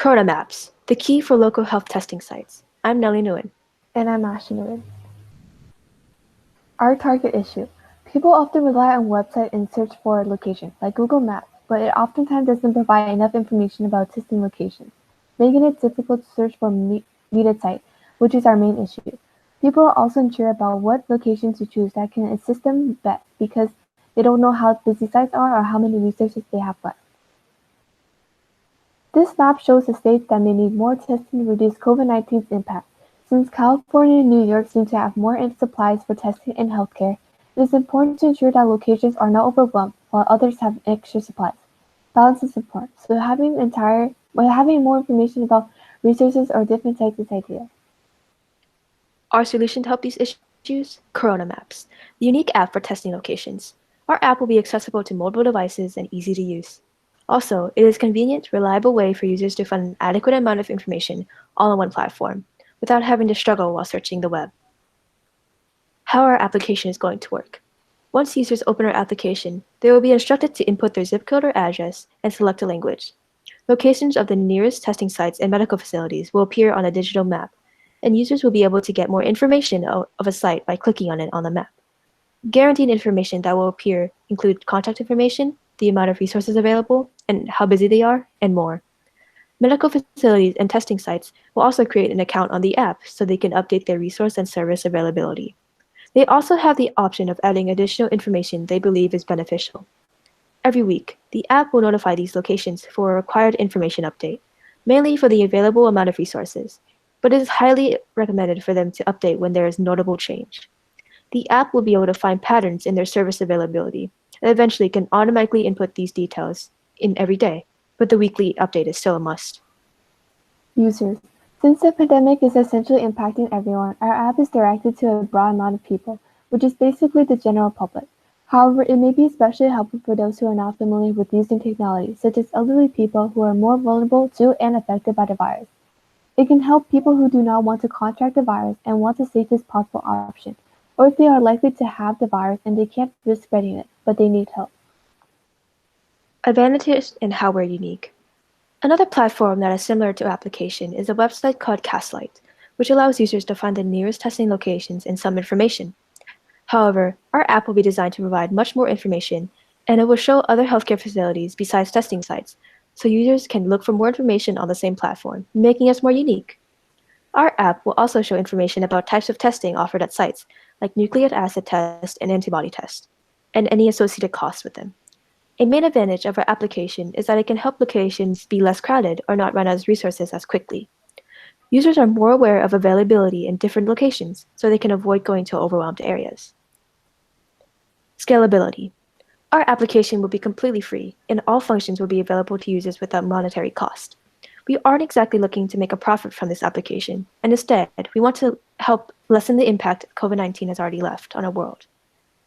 CoronaMaps, the key for local health testing sites. I'm Nellie Nguyen. And I'm Nguyen. Our target issue. People often rely on websites and search for location, like Google Maps, but it oftentimes doesn't provide enough information about testing locations, making it difficult to search for needed site, which is our main issue. People are also unsure about what locations to choose that can assist them best because they don't know how busy sites are or how many resources they have left. This map shows the states that may need more testing to reduce COVID-19's impact. Since California and New York seem to have more supplies for testing and healthcare, it is important to ensure that locations are not overwhelmed while others have extra supplies. Balance is important, so having more information about resources or different sites is ideal. Our solution to help these issues? CoronaMaps, the unique app for testing locations. Our app will be accessible to mobile devices and easy to use. Also, it is a convenient, reliable way for users to find an adequate amount of information all on one platform, without having to struggle while searching the web. How our application is going to work. Once users open our application, they will be instructed to input their zip code or address and select a language. Locations of the nearest testing sites and medical facilities will appear on a digital map, and users will be able to get more information of a site by clicking on it on the map. Guaranteed information that will appear include contact information, the amount of resources available, and how busy they are, and more. Medical facilities and testing sites will also create an account on the app so they can update their resource and service availability. They also have the option of adding additional information they believe is beneficial. Every week, the app will notify these locations for a required information update, mainly for the available amount of resources, but it is highly recommended for them to update when there is notable change. The app will be able to find patterns in their service availability and eventually can automatically input these details in every day, but the weekly update is still a must. Users. Since the pandemic is essentially impacting everyone, our app is directed to a broad amount of people, which is basically the general public. However, it may be especially helpful for those who are not familiar with using technology, such as elderly people who are more vulnerable to and affected by the virus. It can help people who do not want to contract the virus and want the safest possible option, or if they are likely to have the virus and they can't risk spreading it, but they need help. Advantages and how we're unique. Another platform that is similar to application is a website called Castlight, which allows users to find the nearest testing locations and some information. However, our app will be designed to provide much more information, and it will show other healthcare facilities besides testing sites, so users can look for more information on the same platform, making us more unique. Our app will also show information about types of testing offered at sites, like nucleic acid test and antibody test, and any associated costs with them. A main advantage of our application is that it can help locations be less crowded or not run out of resources as quickly. Users are more aware of availability in different locations, so they can avoid going to overwhelmed areas. Scalability. Our application will be completely free, and all functions will be available to users without monetary cost. We aren't exactly looking to make a profit from this application, and instead, we want to help lessen the impact COVID-19 has already left on our world.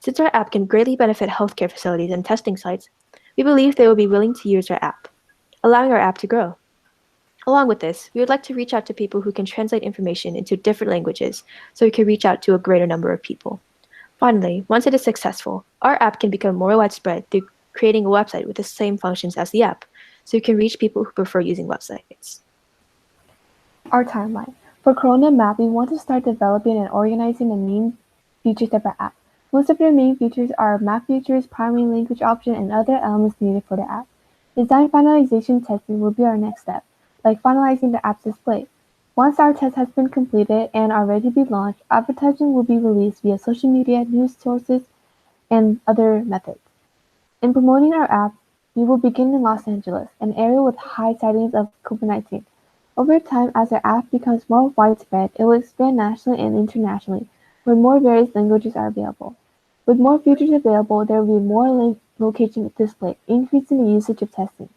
Since our app can greatly benefit healthcare facilities and testing sites, we believe they will be willing to use our app, allowing our app to grow. Along with this, we would like to reach out to people who can translate information into different languages so we can reach out to a greater number of people. Finally, once it is successful, our app can become more widespread through creating a website with the same functions as the app, so you can reach people who prefer using websites. Our timeline. For CoronaMap, we want to start developing and organizing the main features of our app. Most of the main features are map features, primary language option, and other elements needed for the app. Design finalization testing will be our next step, like finalizing the app's display. Once our test has been completed and are ready to be launched, advertising will be released via social media, news sources, and other methods. In promoting our app, we will begin in Los Angeles, an area with high sightings of COVID-19. Over time, as our app becomes more widespread, it will expand nationally and internationally, where more various languages are available. With more features available, there will be more locations displayed, increasing the usage of testing.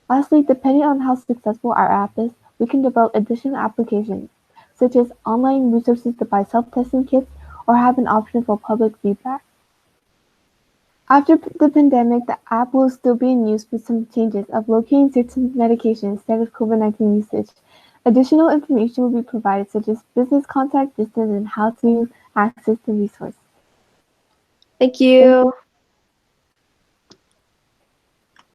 Lastly, depending on how successful our app is, we can develop additional applications, such as online resources to buy self-testing kits or have an option for public feedback. After the pandemic, the app will still be in use with some changes of locating certain medications instead of COVID-19 usage. Additional information will be provided, such as business contact distance and how to access the resource. Thank you.